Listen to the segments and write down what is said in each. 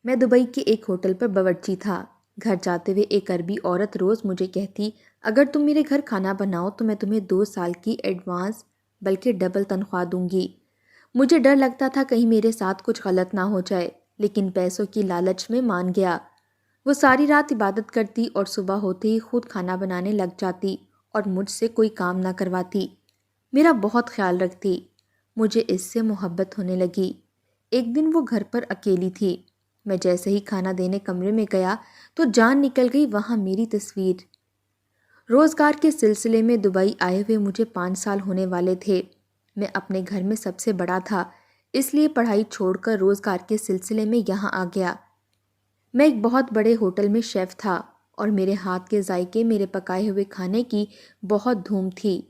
میں دبئی کے ایک ہوٹل پر باورچی تھا۔ گھر جاتے ہوئے ایک عربی عورت روز مجھے کہتی، اگر تم میرے گھر کھانا بناؤ تو میں تمہیں 2 سال کی ایڈوانس بلکہ ڈبل تنخواہ دوں گی۔ مجھے ڈر لگتا تھا کہیں میرے ساتھ کچھ غلط نہ ہو جائے، لیکن پیسوں کی لالچ میں مان گیا۔ وہ ساری رات عبادت کرتی اور صبح ہوتے ہی خود کھانا بنانے لگ جاتی اور مجھ سے کوئی کام نہ کرواتی۔ میرا بہت خیال رکھتی۔ مجھے اس سے محبت ہونے لگی۔ ایک دن وہ گھر پر اکیلی تھی۔ میں جیسے ہی کھانا دینے کمرے میں گیا تو جان نکل گئی وہاں میری تصویر۔ روزگار کے سلسلے میں دبئی آئے ہوئے مجھے 5 سال ہونے والے تھے۔ میں اپنے گھر میں سب سے بڑا تھا، اس لیے پڑھائی چھوڑ کر روزگار کے سلسلے میں یہاں آ گیا۔ میں ایک بہت بڑے ہوٹل میں شیف تھا اور میرے ہاتھ کے ذائقے میرے پکائے ہوئے کھانے کی بہت دھوم تھی۔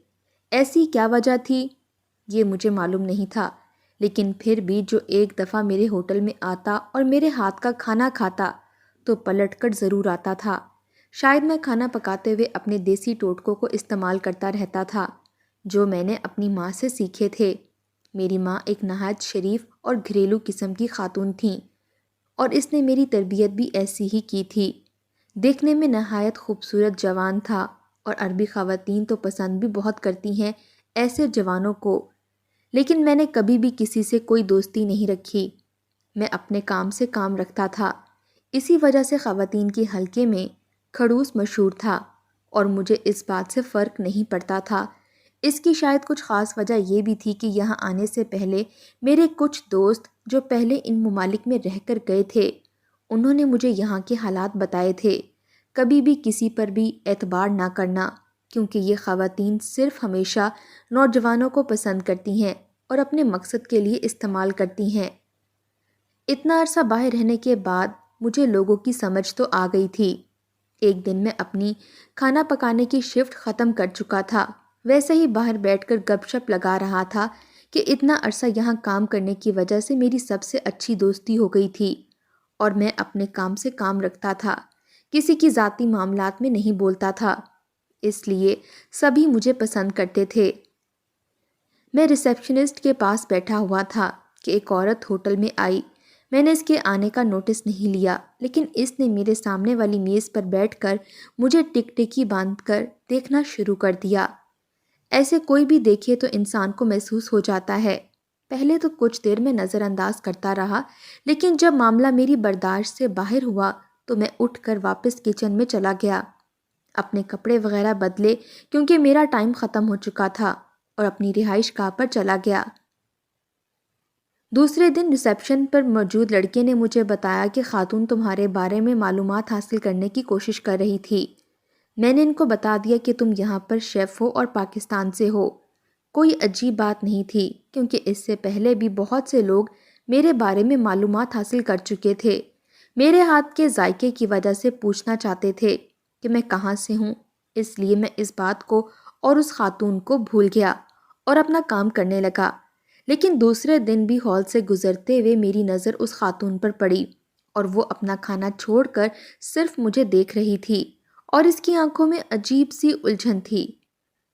ایسی کیا وجہ تھی یہ مجھے معلوم نہیں تھا، لیکن پھر بھی جو ایک دفعہ میرے ہوٹل میں آتا اور میرے ہاتھ کا کھانا کھاتا تو پلٹ کر ضرور آتا تھا۔ شاید میں کھانا پکاتے ہوئے اپنے دیسی ٹوٹکوں کو استعمال کرتا رہتا تھا جو میں نے اپنی ماں سے سیکھے تھے۔ میری ماں ایک نہایت شریف اور گھریلو قسم کی خاتون تھیں اور اس نے میری تربیت بھی ایسی ہی کی تھی۔ دیکھنے میں نہایت خوبصورت جوان تھا اور عربی خواتین تو پسند بھی بہت کرتی ہیں ایسے جوانوں کو، لیکن میں نے کبھی بھی کسی سے کوئی دوستی نہیں رکھی۔ میں اپنے کام سے کام رکھتا تھا، اسی وجہ سے خواتین کے حلقے میں کھڑوس مشہور تھا اور مجھے اس بات سے فرق نہیں پڑتا تھا۔ اس کی شاید کچھ خاص وجہ یہ بھی تھی کہ یہاں آنے سے پہلے میرے کچھ دوست جو پہلے ان ممالک میں رہ کر گئے تھے، انہوں نے مجھے یہاں کے حالات بتائے تھے۔ کبھی بھی کسی پر بھی اعتبار نہ کرنا، کیونکہ یہ خواتین صرف ہمیشہ نوجوانوں کو پسند کرتی ہیں اور اپنے مقصد کے لیے استعمال کرتی ہیں۔ اتنا عرصہ باہر رہنے کے بعد مجھے لوگوں کی سمجھ تو آ گئی تھی۔ ایک دن میں اپنی کھانا پکانے کی شفٹ ختم کر چکا تھا، ویسے ہی باہر بیٹھ کر گپ شپ لگا رہا تھا کہ اتنا عرصہ یہاں کام کرنے کی وجہ سے میری سب سے اچھی دوستی ہو گئی تھی اور میں اپنے کام سے کام رکھتا تھا، کسی کی ذاتی معاملات میں نہیں بولتا تھا، اس لیے سبھی مجھے پسند کرتے تھے۔ میں ریسیپشنسٹ کے پاس بیٹھا ہوا تھا کہ ایک عورت ہوٹل میں آئی۔ میں نے اس کے آنے کا نوٹس نہیں لیا، لیکن اس نے میرے سامنے والی میز پر بیٹھ کر مجھے ٹک ٹکی باندھ کر دیکھنا شروع کر دیا۔ ایسے کوئی بھی دیکھے تو انسان کو محسوس ہو جاتا ہے۔ پہلے تو کچھ دیر میں نظر انداز کرتا رہا، لیکن جب معاملہ میری برداشت سے باہر ہوا تو میں اٹھ کر واپس کچن میں چلا گیا، اپنے کپڑے وغیرہ بدلے کیونکہ میرا ٹائم ختم ہو چکا تھا، اور اپنی رہائش گاہ پر چلا گیا۔ دوسرے دن ریسیپشن پر موجود لڑکے نے مجھے بتایا کہ خاتون تمہارے بارے میں معلومات حاصل کرنے کی کوشش کر رہی تھی۔ میں نے ان کو بتا دیا کہ تم یہاں پر شیف ہو اور پاکستان سے ہو۔ کوئی عجیب بات نہیں تھی، کیونکہ اس سے پہلے بھی بہت سے لوگ میرے بارے میں معلومات حاصل کر چکے تھے۔ میرے ہاتھ کے ذائقے کی وجہ سے پوچھنا چاہتے تھے کہ میں کہاں سے ہوں، اس لیے میں اس بات کو اور اس خاتون کو بھول گیا اور اپنا کام کرنے لگا۔ لیکن دوسرے دن بھی ہال سے گزرتے ہوئے میری نظر اس خاتون پر پڑی اور وہ اپنا کھانا چھوڑ کر صرف مجھے دیکھ رہی تھی اور اس کی آنکھوں میں عجیب سی الجھن تھی۔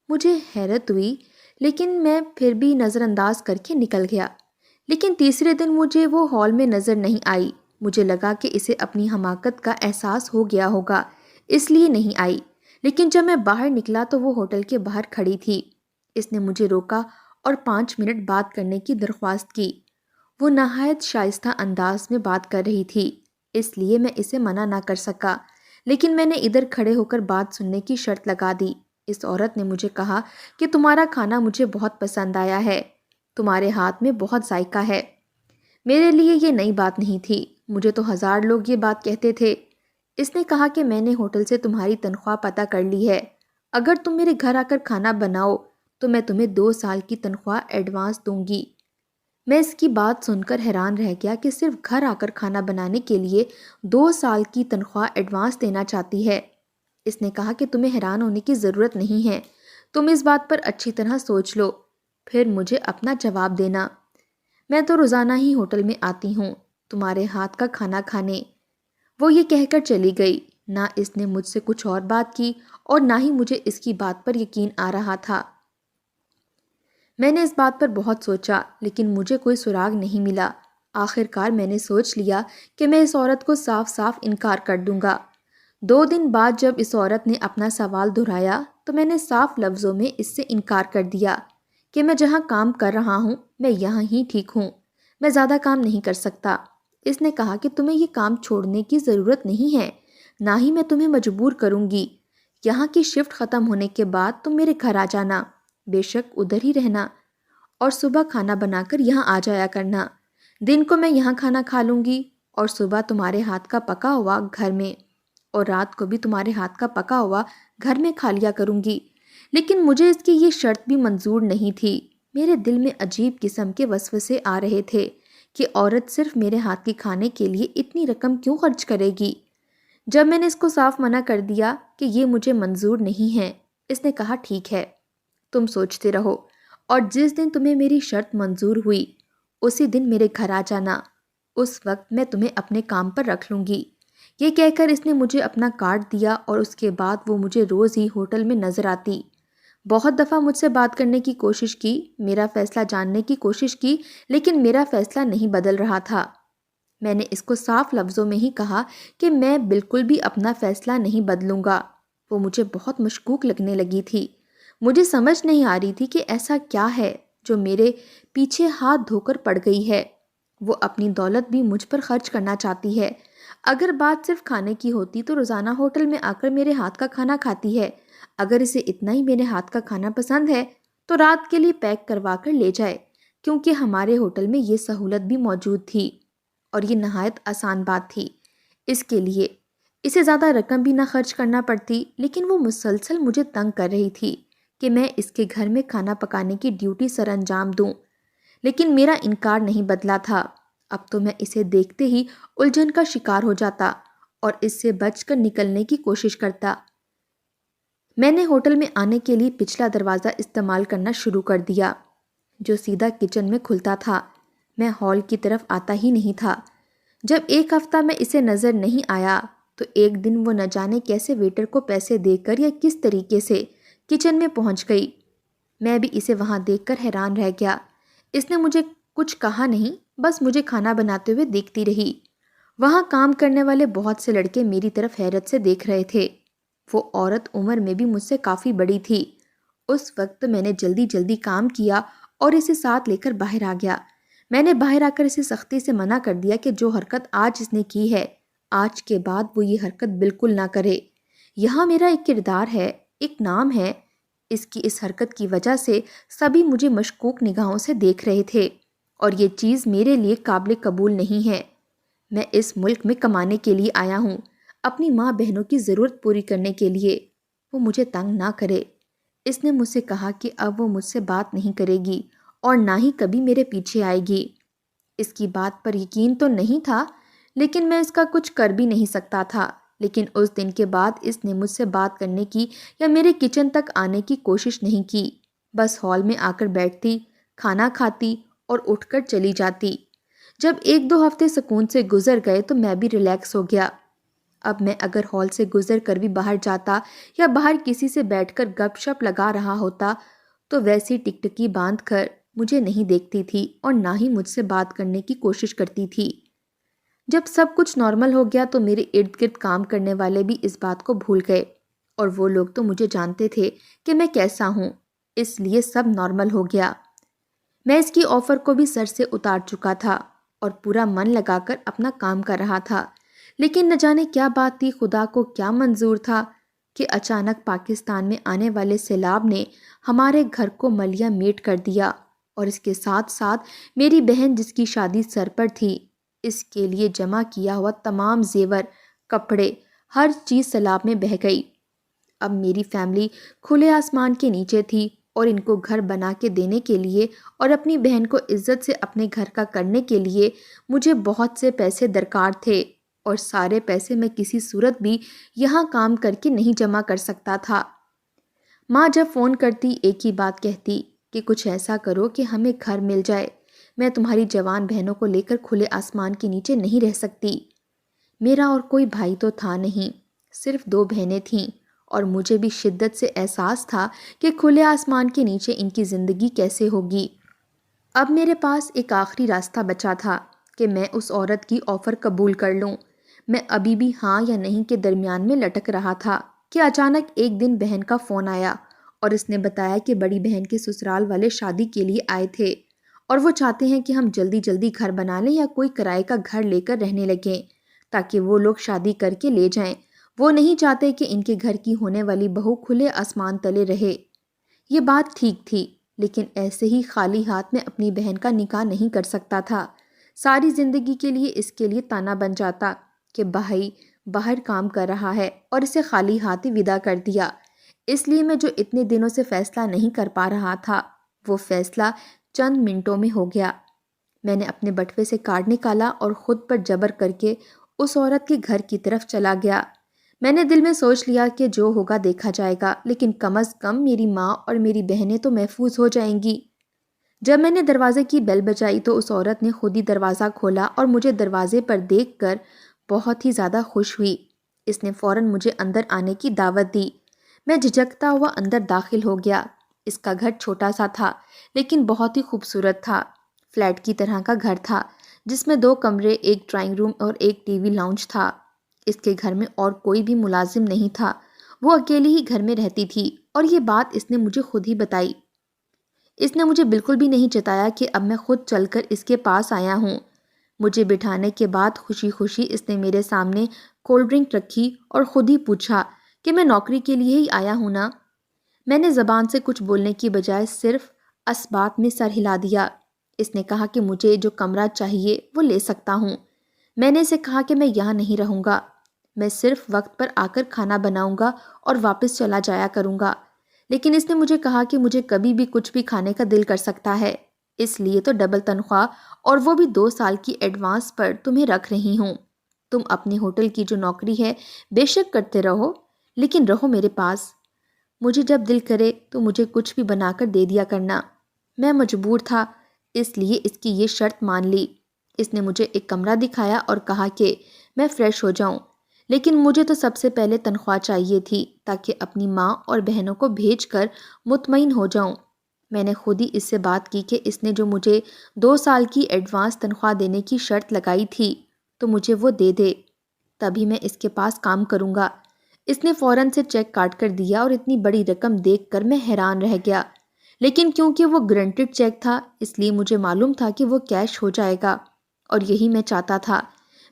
مجھے حیرت ہوئی، لیکن میں پھر بھی نظر انداز کر کے نکل گیا۔ لیکن تیسرے دن مجھے وہ ہال میں نظر نہیں آئی۔ مجھے لگا کہ اسے اپنی حماقت کا احساس ہو گیا ہوگا، اس لیے نہیں آئی۔ لیکن جب میں باہر نکلا تو وہ ہوٹل کے باہر کھڑی تھی۔ اس نے مجھے روکا اور 5 منٹ بات کرنے کی درخواست کی۔ وہ نہایت شائستہ انداز میں بات کر رہی تھی، اس لیے میں اسے منع نہ کر سکا، لیکن میں نے ادھر کھڑے ہو کر بات سننے کی شرط لگا دی۔ اس عورت نے مجھے کہا کہ تمہارا کھانا مجھے بہت پسند آیا ہے، تمہارے ہاتھ میں بہت ذائقہ ہے۔ میرے لیے یہ نئی بات نہیں تھی، مجھے تو 1000 لوگ یہ بات کہتے تھے۔ اس نے کہا کہ میں نے ہوٹل سے تمہاری تنخواہ پتہ کر لی ہے، اگر تم میرے گھر آ کر کھانا بناؤ تو میں تمہیں 2 سال کی تنخواہ ایڈوانس دوں گی۔ میں اس کی بات سن کر حیران رہ گیا کہ صرف گھر آ کر کھانا بنانے کے لیے 2 سال کی تنخواہ ایڈوانس دینا چاہتی ہے۔ اس نے کہا کہ تمہیں حیران ہونے کی ضرورت نہیں ہے، تم اس بات پر اچھی طرح سوچ لو، پھر مجھے اپنا جواب دینا۔ میں تو روزانہ ہی ہوٹل میں آتی ہوں تمہارے ہاتھ کا کھانا کھانے۔ وہ یہ کہہ کر چلی گئی۔ نہ اس نے مجھ سے کچھ اور بات کی اور نہ ہی مجھے اس کی بات پر یقین آ رہا تھا۔ میں نے اس بات پر بہت سوچا، لیکن مجھے کوئی سراغ نہیں ملا۔ آخر کار میں نے سوچ لیا کہ میں اس عورت کو صاف صاف انکار کر دوں گا۔ 2 دن بعد جب اس عورت نے اپنا سوال دہرایا تو میں نے صاف لفظوں میں اس سے انکار کر دیا کہ میں جہاں کام کر رہا ہوں میں یہاں ہی ٹھیک ہوں، میں زیادہ کام نہیں کر سکتا۔ اس نے کہا کہ تمہیں یہ کام چھوڑنے کی ضرورت نہیں ہے، نہ ہی میں تمہیں مجبور کروں گی۔ یہاں کی شفٹ ختم ہونے کے بعد تم میرے گھر آ جانا، بے شک ادھر ہی رہنا، اور صبح کھانا بنا کر یہاں آ جایا کرنا۔ دن کو میں یہاں کھانا کھا لوں گی اور صبح تمہارے ہاتھ کا پکا ہوا گھر میں، اور رات کو بھی تمہارے ہاتھ کا پکا ہوا گھر میں کھا لیا کروں گی۔ لیکن مجھے اس کی یہ شرط بھی منظور نہیں تھی۔ میرے دل میں عجیب قسم کے وسوسے آ رہے تھے کہ عورت صرف میرے ہاتھ کے کھانے کے لیے اتنی رقم کیوں خرچ کرے گی؟ جب میں نے اس کو صاف منع کر دیا کہ یہ مجھے منظور نہیں ہے، اس نے کہا ٹھیک ہے، تم سوچتے رہو، اور جس دن تمہیں میری شرط منظور ہوئی اسی دن میرے گھر آ جانا، اس وقت میں تمہیں اپنے کام پر رکھ لوں گی۔ یہ کہہ کر اس نے مجھے اپنا کارڈ دیا اور اس کے بعد وہ مجھے روز ہی ہوٹل میں نظر آتی۔ بہت دفعہ مجھ سے بات کرنے کی کوشش کی، میرا فیصلہ جاننے کی کوشش کی، لیکن میرا فیصلہ نہیں بدل رہا تھا۔ میں نے اس کو صاف لفظوں میں ہی کہا کہ میں بالکل بھی اپنا فیصلہ نہیں بدلوں گا۔ وہ مجھے بہت مشکوک لگنے لگی تھی۔ مجھے سمجھ نہیں آ رہی تھی کہ ایسا کیا ہے جو میرے پیچھے ہاتھ دھو کر پڑ گئی ہے۔ وہ اپنی دولت بھی مجھ پر خرچ کرنا چاہتی ہے۔ اگر بات صرف کھانے کی ہوتی تو روزانہ ہوٹل میں آ کر میرے ہاتھ کا کھانا کھاتی ہے۔ اگر اسے اتنا ہی میرے ہاتھ کا کھانا پسند ہے تو رات کے لیے پیک کروا کر لے جائے، کیونکہ ہمارے ہوٹل میں یہ سہولت بھی موجود تھی اور یہ نہایت آسان بات تھی۔ اس کے لیے اسے زیادہ رقم بھی نہ خرچ کرنا پڑتی، لیکن وہ مسلسل مجھے تنگ کر رہی تھی کہ میں اس کے گھر میں کھانا پکانے کی ڈیوٹی سر انجام دوں، لیکن میرا انکار نہیں بدلا تھا۔ اب تو میں اسے دیکھتے ہی الجھن کا شکار ہو جاتا اور اس سے بچ کر نکلنے کی کوشش کرتا۔ میں نے ہوٹل میں آنے کے لیے پچھلا دروازہ استعمال کرنا شروع کر دیا، جو سیدھا کچن میں کھلتا تھا۔ میں ہال کی طرف آتا ہی نہیں تھا۔ جب 1 ہفتہ میں اسے نظر نہیں آیا تو ایک دن وہ نہ جانے کیسے ویٹر کو پیسے دے کر یا کس طریقے سے کچن میں پہنچ گئی۔ میں بھی اسے وہاں دیکھ کر حیران رہ گیا۔ اس نے مجھے کچھ کہا نہیں، بس مجھے کھانا بناتے ہوئے دیکھتی رہی۔ وہاں کام کرنے والے بہت سے لڑکے میری طرف حیرت سے دیکھ رہے تھے۔ وہ عورت عمر میں بھی مجھ سے کافی بڑی تھی۔ اس وقت میں نے جلدی جلدی کام کیا اور اسے ساتھ لے کر باہر آ گیا۔ میں نے باہر آ کر اسے سختی سے منع کر دیا کہ جو حرکت آج اس نے کی ہے، آج کے بعد وہ یہ حرکت بالکل نہ کرے۔ یہاں میرا ایک کردار ہے، ایک نام ہے۔ اس کی اس حرکت کی وجہ سے سبھی مجھے مشکوک نگاہوں سے دیکھ رہے تھے اور یہ چیز میرے لیے قابل قبول نہیں ہے۔ میں اس ملک میں کمانے کے لیے آیا ہوں، اپنی ماں بہنوں کی ضرورت پوری کرنے کے لیے۔ وہ مجھے تنگ نہ کرے۔ اس نے مجھ سے کہا کہ اب وہ مجھ سے بات نہیں کرے گی اور نہ ہی کبھی میرے پیچھے آئے گی۔ اس کی بات پر یقین تو نہیں تھا، لیکن میں اس کا کچھ کر بھی نہیں سکتا تھا۔ لیکن اس دن کے بعد اس نے مجھ سے بات کرنے کی یا میرے کچن تک آنے کی کوشش نہیں کی۔ بس ہال میں آ کر بیٹھتی، کھانا کھاتی اور اٹھ کر چلی جاتی۔ جب 1-2 ہفتے سکون سے گزر گئے تو میں بھی ریلیکس ہو گیا۔ اب میں اگر ہال سے گزر کر بھی باہر جاتا یا باہر کسی سے بیٹھ کر گپ شپ لگا رہا ہوتا تو ویسی ٹکٹکی باندھ کر مجھے نہیں دیکھتی تھی اور نہ ہی مجھ سے بات کرنے کی کوشش کرتی تھی۔ جب سب کچھ نارمل ہو گیا تو میرے ارد گرد کام کرنے والے بھی اس بات کو بھول گئے، اور وہ لوگ تو مجھے جانتے تھے کہ میں کیسا ہوں، اس لیے سب نارمل ہو گیا۔ میں اس کی آفر کو بھی سر سے اتار چکا تھا اور پورا من لگا کر اپنا کام کر رہا تھا، لیکن نہ جانے کیا بات تھی، خدا کو کیا منظور تھا کہ اچانک پاکستان میں آنے والے سیلاب نے ہمارے گھر کو ملیا میٹ کر دیا، اور اس کے ساتھ ساتھ میری بہن جس کی شادی سر پر تھی، اس کے لیے جمع کیا ہوا تمام زیور، کپڑے، ہر چیز سیلاب میں بہہ گئی۔ اب میری فیملی کھلے آسمان کے نیچے تھی اور ان کو گھر بنا کے دینے کے لیے اور اپنی بہن کو عزت سے اپنے گھر کا کرنے کے لیے مجھے بہت سے پیسے درکار تھے، اور سارے پیسے میں کسی صورت بھی یہاں کام کر کے نہیں جمع کر سکتا تھا۔ ماں جب فون کرتی ایک ہی بات کہتی کہ کچھ ایسا کرو کہ ہمیں گھر مل جائے، میں تمہاری جوان بہنوں کو لے کر کھلے آسمان کے نیچے نہیں رہ سکتی۔ میرا اور کوئی بھائی تو تھا نہیں، صرف 2 بہنیں تھیں، اور مجھے بھی شدت سے احساس تھا کہ کھلے آسمان کے نیچے ان کی زندگی کیسے ہوگی۔ اب میرے پاس ایک آخری راستہ بچا تھا، کہ میں اس عورت کی آفر قبول کر لوں۔ میں ابھی بھی ہاں یا نہیں کے درمیان میں لٹک رہا تھا کہ اچانک ایک دن بہن کا فون آیا اور اس نے بتایا کہ بڑی بہن کے سسرال والے شادی کے لیے آئے تھے اور وہ چاہتے ہیں کہ ہم جلدی جلدی گھر بنا لیں یا کوئی کرائے کا گھر لے کر رہنے لگیں تاکہ وہ لوگ شادی کر کے لے جائیں۔ وہ نہیں چاہتے کہ ان کے گھر کی ہونے والی بہو کھلے آسمان تلے رہے۔ یہ بات ٹھیک تھی، لیکن ایسے ہی خالی ہاتھ میں اپنی بہن کا نکاح نہیں کر سکتا تھا۔ ساری زندگی کے لیے اس کے لیے تانا بن جاتا کہ بھائی باہر کام کر رہا ہے اور اسے خالی ہاتھ ہی ودا کر دیا۔ اس لیے میں جو اتنے دنوں سے فیصلہ نہیں کر پا رہا تھا وہ فیصلہ چند منٹوں میں ہو گیا۔ میں نے اپنے بٹوے سے کارڈ نکالا اور خود پر جبر کر کے اس عورت کے گھر کی طرف چلا گیا۔ میں نے دل میں سوچ لیا کہ جو ہوگا دیکھا جائے گا، لیکن کم از کم میری ماں اور میری بہنیں تو محفوظ ہو جائیں گی۔ جب میں نے دروازے کی بیل بجائی تو اس عورت نے خود ہی دروازہ کھولا اور مجھے دروازے پر دیکھ کر بہت ہی زیادہ خوش ہوئی۔ اس نے فوراً مجھے اندر آنے کی دعوت دی۔ میں جھجکتا ہوا اندر داخل ہو گیا۔ اس کا گھر چھوٹا سا تھا لیکن بہت ہی خوبصورت تھا۔ فلیٹ کی طرح کا گھر تھا جس میں 2 کمرے، ایک ڈرائنگ روم اور ایک ٹی وی لاؤنج تھا۔ اس کے گھر میں اور کوئی بھی ملازم نہیں تھا، وہ اکیلی ہی گھر میں رہتی تھی اور یہ بات اس نے مجھے خود ہی بتائی۔ اس نے مجھے بالکل بھی نہیں جتایا کہ اب میں خود چل کر اس کے پاس آیا ہوں۔ مجھے بٹھانے کے بعد خوشی خوشی اس نے میرے سامنے کولڈ ڈرنک رکھی اور خود ہی پوچھا کہ میں نوکری کے لیے ہی آیا ہوں نا؟ میں نے زبان سے کچھ بولنے کی بجائے صرف اسبات میں سر ہلا دیا۔ اس نے کہا کہ مجھے جو کمرہ چاہیے وہ لے سکتا ہوں۔ میں نے اسے کہا کہ میں یہاں نہیں رہوں گا، میں صرف وقت پر آ کر کھانا بناؤں گا اور واپس چلا جایا کروں گا۔ لیکن اس نے مجھے کہا کہ مجھے کبھی بھی کچھ بھی کھانے کا دل کر سکتا ہے، اس لیے تو ڈبل تنخواہ اور وہ بھی 2 سال کی ایڈوانس پر تمہیں رکھ رہی ہوں۔ تم اپنی ہوٹل کی جو نوکری ہے بے شک کرتے رہو، لیکن رہو میرے پاس۔ مجھے جب دل کرے تو مجھے کچھ بھی بنا کر دے دیا کرنا۔ میں مجبور تھا، اس لیے اس کی یہ شرط مان لی۔ اس نے مجھے ایک کمرہ دکھایا اور کہا کہ میں فریش ہو جاؤں، لیکن مجھے تو سب سے پہلے تنخواہ چاہیے تھی تاکہ اپنی ماں اور بہنوں کو بھیج کر مطمئن ہو جاؤں۔ میں نے خود ہی اس سے بات کی کہ اس نے جو مجھے 2 سال کی ایڈوانس تنخواہ دینے کی شرط لگائی تھی تو مجھے وہ دے دے، تبھی میں اس کے پاس کام کروں گا۔ اس نے فوراً سے چیک کاٹ کر دیا اور اتنی بڑی رقم دیکھ کر میں حیران رہ گیا، لیکن کیونکہ وہ گرنٹڈ چیک تھا اس لیے مجھے معلوم تھا کہ وہ کیش ہو جائے گا، اور یہی میں چاہتا تھا۔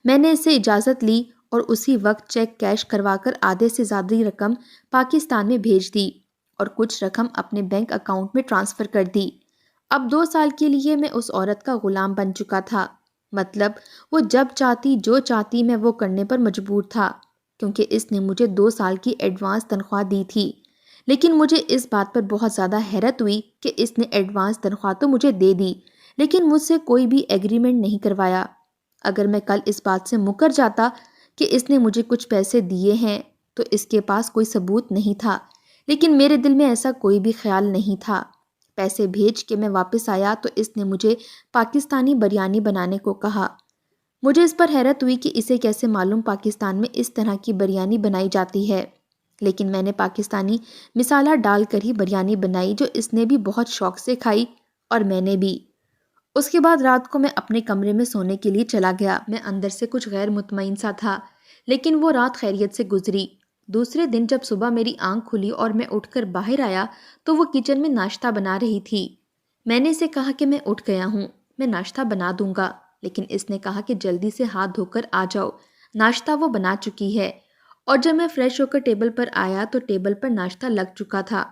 میں نے اس سے اجازت لی اور اسی وقت چیک کیش کروا کر آدھے سے زیادہ رقم پاکستان میں بھیج دی اور کچھ رقم اپنے بینک اکاؤنٹ میں ٹرانسفر کر دی۔ اب 2 سال کے لیے میں اس عورت کا غلام بن چکا تھا، مطلب وہ جب چاہتی جو چاہتی میں وہ کرنے پر مجبور تھا، کیونکہ اس نے مجھے 2 سال کی ایڈوانس تنخواہ دی تھی۔ لیکن مجھے اس بات پر بہت زیادہ حیرت ہوئی کہ اس نے ایڈوانس تنخواہ تو مجھے دے دی لیکن مجھ سے کوئی بھی ایگریمنٹ نہیں کروایا۔ اگر میں کل اس بات سے مکر جاتا کہ اس نے مجھے کچھ پیسے دیے ہیں تو اس کے پاس کوئی ثبوت نہیں تھا، لیکن میرے دل میں ایسا کوئی بھی خیال نہیں تھا۔ پیسے بھیج کے میں واپس آیا تو اس نے مجھے پاکستانی بریانی بنانے کو کہا۔ مجھے اس پر حیرت ہوئی کہ اسے کیسے معلوم پاکستان میں اس طرح کی بریانی بنائی جاتی ہے، لیکن میں نے پاکستانی مسالہ ڈال کر ہی بریانی بنائی جو اس نے بھی بہت شوق سے کھائی اور میں نے بھی۔ اس کے بعد رات کو میں اپنے کمرے میں سونے کے لیے چلا گیا۔ میں اندر سے کچھ غیر مطمئن سا تھا، لیکن وہ رات خیریت سے گزری۔ دوسرے دن جب صبح میری آنکھ کھلی اور میں اٹھ کر باہر آیا تو وہ کچن میں ناشتہ بنا رہی تھی۔ میں نے اسے کہا کہ میں اٹھ گیا ہوں، میں ناشتہ بنا دوں گا، لیکن اس نے کہا کہ جلدی سے ہاتھ دھو کر آ جاؤ، ناشتہ وہ بنا چکی ہے۔ اور جب میں فریش ہو کر ٹیبل پر آیا تو ٹیبل پر ناشتہ لگ چکا تھا۔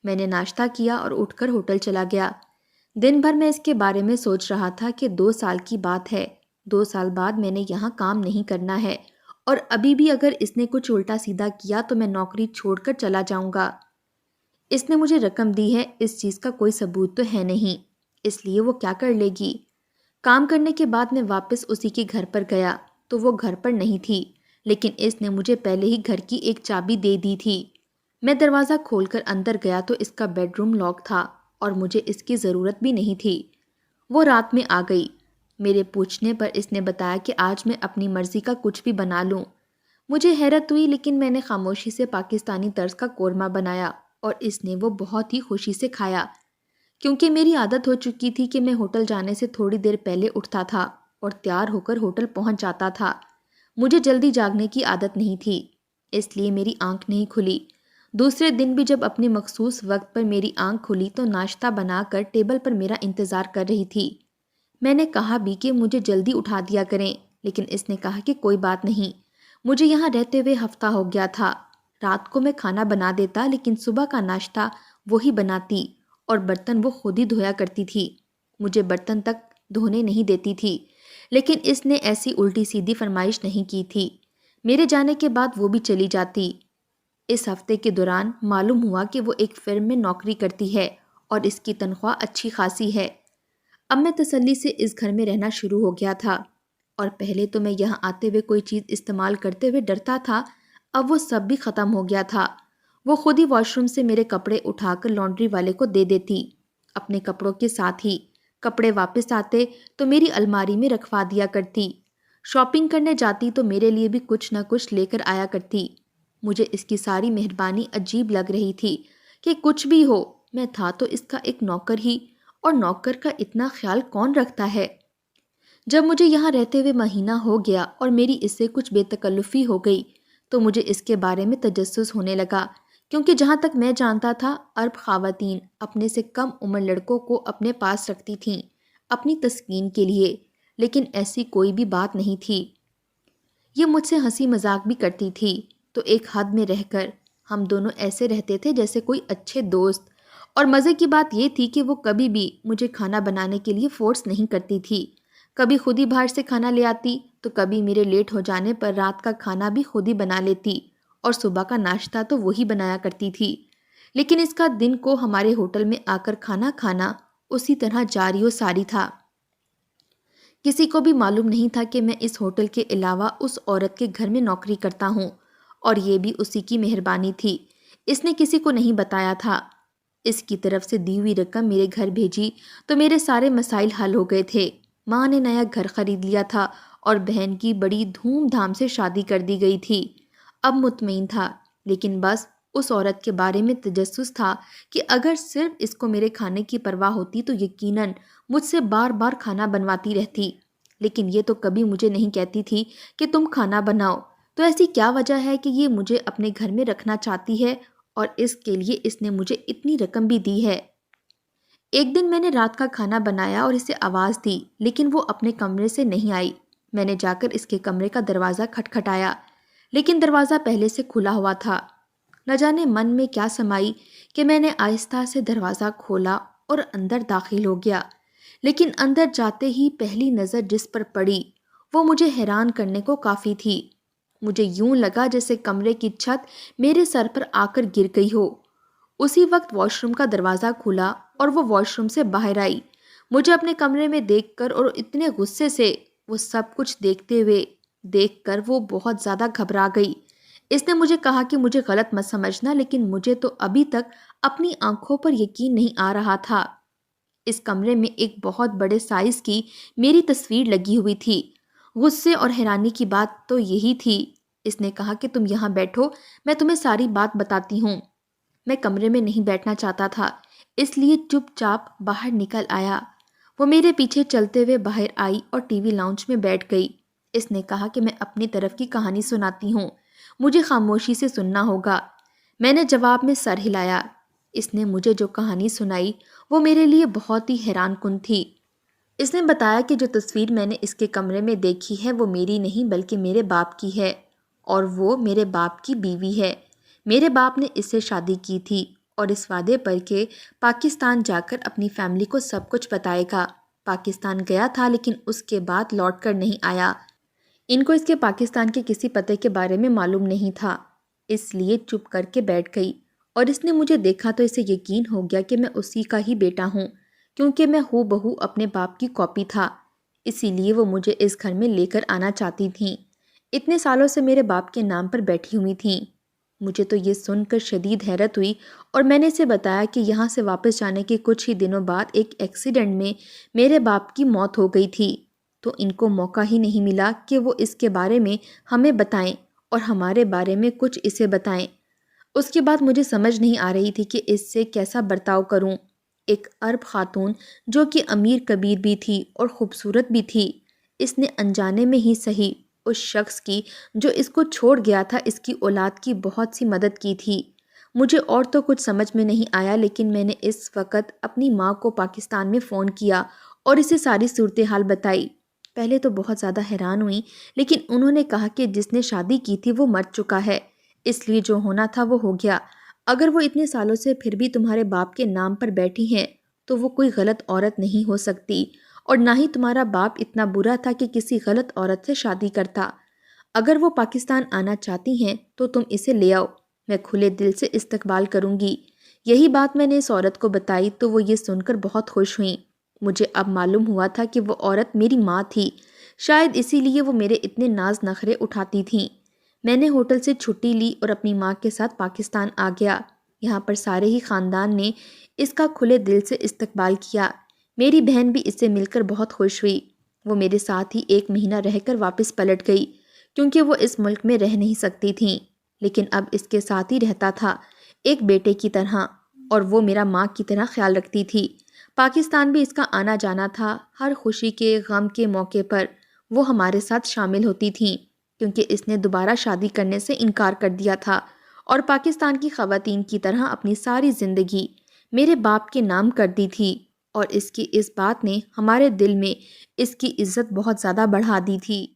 میں نے ناشتہ کیا اور اٹھ کر ہوٹل چلا گیا۔ دن بھر میں اس کے بارے میں سوچ رہا تھا کہ 2 سال کی بات ہے، 2 سال بعد میں نے یہاں کام نہیں کرنا ہے، اور ابھی بھی اگر اس نے کچھ الٹا سیدھا کیا تو میں نوکری چھوڑ کر چلا جاؤں گا۔ اس نے مجھے رقم دی ہے، اس چیز کا کوئی ثبوت تو ہے نہیں، اس لیے وہ کیا کر لے گی۔ کام کرنے کے بعد میں واپس اسی کے گھر پر گیا تو وہ گھر پر نہیں تھی، لیکن اس نے مجھے پہلے ہی گھر کی ایک چابی دے دی تھی۔ میں دروازہ کھول کر اندر گیا تو اس کا بیڈ روم لاک تھا اور مجھے اس کی ضرورت بھی نہیں تھی۔ وہ رات میں آ گئی۔ میرے پوچھنے پر اس نے بتایا کہ آج میں اپنی مرضی کا کچھ بھی بنا لوں۔ مجھے حیرت ہوئی، لیکن میں نے خاموشی سے پاکستانی طرز کا قورمہ بنایا اور اس نے وہ بہت ہی خوشی سے کھایا، کیونکہ میری عادت ہو چکی تھی کہ میں ہوٹل جانے سے تھوڑی دیر پہلے اٹھتا تھا اور تیار ہو کر ہوٹل پہنچ جاتا تھا۔ مجھے جلدی جاگنے کی عادت نہیں تھی، اس لیے میری آنکھ نہیں کھلی۔ دوسرے دن بھی جب اپنے مخصوص وقت پر میری آنکھ کھلی تو ناشتہ بنا کر ٹیبل پر میرا انتظار کر رہی تھی۔ میں نے کہا بھی کہ مجھے جلدی اٹھا دیا کریں، لیکن اس نے کہا کہ کوئی بات نہیں۔ مجھے یہاں رہتے ہوئے ہفتہ ہو گیا تھا۔ رات کو میں کھانا بنا دیتا، لیکن صبح کا ناشتہ وہی بناتی اور برتن وہ خود ہی دھویا کرتی تھی۔ مجھے برتن تک دھونے نہیں دیتی تھی، لیکن اس نے ایسی الٹی سیدھی فرمائش نہیں کی تھی۔ میرے جانے کے بعد وہ بھی چلی جاتی۔ اس ہفتے کے دوران معلوم ہوا کہ وہ ایک فرم میں نوکری کرتی ہے اور اس کی تنخواہ اچھی خاصی ہے۔ اب میں تسلی سے اس گھر میں رہنا شروع ہو گیا تھا، اور پہلے تو میں یہاں آتے ہوئے کوئی چیز استعمال کرتے ہوئے ڈرتا تھا، اب وہ سب بھی ختم ہو گیا تھا۔ وہ خود ہی واش روم سے میرے کپڑے اٹھا کر لانڈری والے کو دے دیتی، اپنے کپڑوں کے ساتھ ہی۔ کپڑے واپس آتے تو میری الماری میں رکھوا دیا کرتی۔ شاپنگ کرنے جاتی تو میرے لیے بھی کچھ نہ کچھ لے کر آیا کرتی۔ مجھے اس کی ساری مہربانی عجیب لگ رہی تھی کہ کچھ بھی ہو میں تھا تو اس کا ایک نوکر ہی، اور نوکر کا اتنا خیال کون رکھتا ہے۔ جب مجھے یہاں رہتے ہوئے مہینہ ہو گیا اور میری اس سے کچھ بے تکلفی ہو گئی تو مجھے اس کے بارے میں تجسس ہونے لگا، کیونکہ جہاں تک میں جانتا تھا عرب خواتین اپنے سے کم عمر لڑکوں کو اپنے پاس رکھتی تھیں اپنی تسکین کے لیے، لیکن ایسی کوئی بھی بات نہیں تھی۔ یہ مجھ سے ہنسی مذاق بھی کرتی تھی، تو ایک حد میں رہ کر ہم دونوں ایسے رہتے تھے جیسے کوئی اچھے دوست۔ اور مزے کی بات یہ تھی کہ وہ کبھی بھی مجھے کھانا بنانے کے لیے فورس نہیں کرتی تھی۔ کبھی خود ہی باہر سے کھانا لے آتی تو کبھی میرے لیٹ ہو جانے پر رات کا کھانا بھی خود ہی بنا لیتی، اور صبح کا ناشتہ تو وہی بنایا کرتی تھی۔ لیکن اس کا دن کو ہمارے ہوٹل میں آ کر کھانا کھانا اسی طرح جاری و ساری تھا۔ کسی کو بھی معلوم نہیں تھا کہ میں اس ہوٹل کے علاوہ اس عورت کے گھر میں نوکری کرتا ہوں، اور یہ بھی اسی کی مہربانی تھی۔ اس نے کسی کو نہیں بتایا تھا۔ اس کی طرف سے دی ہوئی رقم میرے گھر بھیجی تو میرے سارے مسائل حل ہو گئے تھے۔ ماں نے نیا گھر خرید لیا تھا اور بہن کی بڑی دھوم دھام سے شادی کر دی گئی تھی۔ اب مطمئن تھا، لیکن بس اس عورت کے بارے میں تجسس تھا کہ اگر صرف اس کو میرے کھانے کی پرواہ ہوتی تو یقیناً مجھ سے بار بار کھانا بنواتی رہتی۔ لیکن یہ تو کبھی مجھے نہیں کہتی تھی کہ تم کھانا بناؤ، تو ایسی کیا وجہ ہے کہ یہ مجھے اپنے گھر میں رکھنا چاہتی ہے، اور اس کے لیے اس نے مجھے اتنی رقم بھی دی ہے۔ ایک دن میں نے رات کا کھانا بنایا اور اسے آواز دی، لیکن وہ اپنے کمرے سے نہیں آئی۔ میں نے جا کر اس کے کمرے کا دروازہ کھٹکھٹایا، لیکن دروازہ پہلے سے کھلا ہوا تھا۔ نہ جانے من میں کیا سمائی کہ میں نے آہستہ سے دروازہ کھولا اور اندر داخل ہو گیا، لیکن اندر جاتے ہی پہلی نظر جس پر پڑی وہ مجھے حیران کرنے کو کافی تھی۔ مجھے یوں لگا جیسے کمرے کی چھت میرے سر پر آ کر گر گئی ہو۔ اسی وقت واش روم کا دروازہ کھلا اور وہ واش روم سے باہر آئی، مجھے اپنے کمرے میں دیکھ کر، اور اتنے غصے سے وہ سب کچھ دیکھ کر وہ بہت زیادہ گھبرا گئی۔ اس نے مجھے کہا کہ مجھے غلط مت سمجھنا، لیکن مجھے تو ابھی تک اپنی آنکھوں پر یقین نہیں آ رہا تھا۔ اس کمرے میں ایک بہت بڑے سائز کی میری تصویر لگی ہوئی تھی۔ غصے اور حیرانی کی بات تو یہی تھی۔ اس نے کہا کہ تم یہاں بیٹھو، میں تمہیں ساری بات بتاتی ہوں۔ میں کمرے میں نہیں بیٹھنا چاہتا تھا، اس لیے چپ چاپ باہر نکل آیا۔ وہ میرے پیچھے چلتے ہوئے باہر آئی اور ٹی وی لاؤنج میں بیٹھ گئی۔ اس نے کہا کہ میں اپنی طرف کی کہانی سناتی ہوں، مجھے خاموشی سے سننا ہوگا۔ میں نے جواب میں سر ہلایا۔ اس نے مجھے جو کہانی سنائی وہ میرے لیے بہت ہی حیران کن تھی۔ اس نے بتایا کہ جو تصویر میں نے اس کے کمرے میں دیکھی ہے وہ میری نہیں بلکہ میرے باپ کی ہے، اور وہ میرے باپ کی بیوی ہے۔ میرے باپ نے اس سے شادی کی تھی، اور اس وعدے پر کہ پاکستان جا کر اپنی فیملی کو سب کچھ بتائے گا۔ پاکستان گیا تھا لیکن اس کے بعد لوٹ کر نہیں آیا۔ ان کو اس کے پاکستان کے کسی پتے کے بارے میں معلوم نہیں تھا، اس لیے چپ کر کے بیٹھ گئی، اور اس نے مجھے دیکھا تو اسے یقین ہو گیا کہ میں اسی کا ہی بیٹا ہوں، کیونکہ میں ہو بہو اپنے باپ کی کاپی تھا۔ اسی لیے وہ مجھے اس گھر میں لے کر آنا چاہتی تھیں۔ اتنے سالوں سے میرے باپ کے نام پر بیٹھی ہوئی تھیں۔ مجھے تو یہ سن کر شدید حیرت ہوئی، اور میں نے اسے بتایا کہ یہاں سے واپس جانے کے کچھ ہی دنوں بعد ایک ایکسیڈنٹ میں میرے باپ کی موت ہو گئی تھی، تو ان کو موقع ہی نہیں ملا کہ وہ اس کے بارے میں ہمیں بتائیں اور ہمارے بارے میں کچھ اسے بتائیں۔ اس کے بعد مجھے سمجھ نہیں آ رہی تھی کہ اس سے کیسا برتاؤ کروں۔ ایک عرب خاتون جو کہ امیر کبیر بھی تھی اور خوبصورت بھی تھی، اس نے انجانے میں ہی صحیح اس شخص کی جو اس کو چھوڑ گیا تھا اس کی اولاد کی بہت سی مدد کی تھی۔ مجھے اور تو کچھ سمجھ میں نہیں آیا، لیکن میں نے اس وقت اپنی ماں کو پاکستان میں فون کیا اور اسے ساری صورتحال بتائی۔ پہلے تو بہت زیادہ حیران ہوئی، لیکن انہوں نے کہا کہ جس نے شادی کی تھی وہ مر چکا ہے، اس لیے جو ہونا تھا وہ ہو گیا۔ اگر وہ اتنے سالوں سے پھر بھی تمہارے باپ کے نام پر بیٹھی ہیں تو وہ کوئی غلط عورت نہیں ہو سکتی، اور نہ ہی تمہارا باپ اتنا برا تھا کہ کسی غلط عورت سے شادی کرتا۔ اگر وہ پاکستان آنا چاہتی ہیں تو تم اسے لے آؤ، میں کھلے دل سے استقبال کروں گی۔ یہی بات میں نے اس عورت کو بتائی تو وہ یہ سن کر بہت خوش ہوئیں۔ مجھے اب معلوم ہوا تھا کہ وہ عورت میری ماں تھی، شاید اسی لیے وہ میرے اتنے ناز نخرے اٹھاتی تھیں۔ میں نے ہوٹل سے چھٹی لی اور اپنی ماں کے ساتھ پاکستان آ گیا۔ یہاں پر سارے ہی خاندان نے اس کا کھلے دل سے استقبال کیا۔ میری بہن بھی اس سے مل کر بہت خوش ہوئی۔ وہ میرے ساتھ ہی 1 مہینہ رہ کر واپس پلٹ گئی، کیونکہ وہ اس ملک میں رہ نہیں سکتی تھیں، لیکن اب اس کے ساتھ ہی رہتا تھا، ایک بیٹے کی طرح، اور وہ میرا ماں کی طرح خیال رکھتی تھی۔ پاکستان بھی اس کا آنا جانا تھا، ہر خوشی کے غم کے موقع پر وہ ہمارے ساتھ شامل ہوتی تھیں، کیونکہ اس نے دوبارہ شادی کرنے سے انکار کر دیا تھا اور پاکستان کی خواتین کی طرح اپنی ساری زندگی میرے باپ کے نام کر دی تھی، اور اس کی اس بات نے ہمارے دل میں اس کی عزت بہت زیادہ بڑھا دی تھی۔